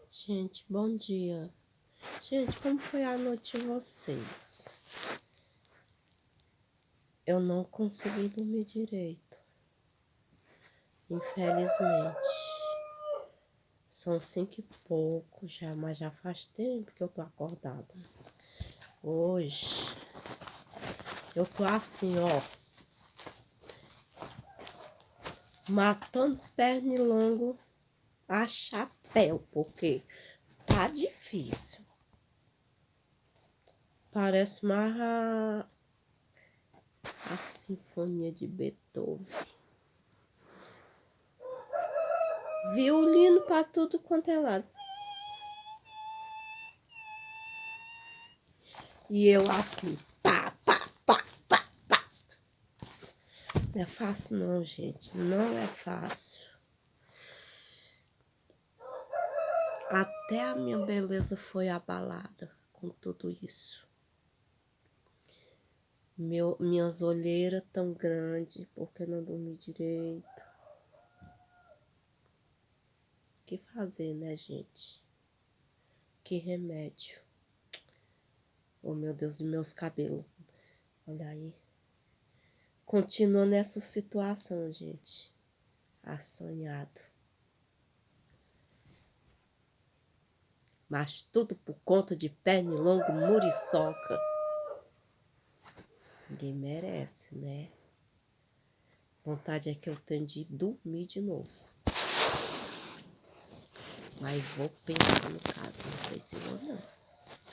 Gente, bom dia. Gente, como foi a noite de vocês? Eu não consegui dormir direito. Infelizmente. São 5 e pouco já, mas já faz tempo que eu tô acordada. Hoje, eu tô assim, ó. Matando pernilongo a chapéu, porque tá difícil. Parece mais a Sinfonia de Beethoven. Violino pra tudo quanto é lado. E eu assim, pá, pá, pá, pá, pá. Não é fácil não, gente. Não é fácil. Até a minha beleza foi abalada com tudo isso. Minhas olheiras tão grandes porque não dormi direito. O que fazer, né, gente? Que remédio. Oh, meu Deus, e meus cabelos. Olha aí. Continua nessa situação, gente. Assanhado. Mas tudo por conta de pernilongo, muriçoca. Ninguém merece, né? Vontade é que eu tenho de dormir de novo. Mas vou pensar no caso, não sei se vou não.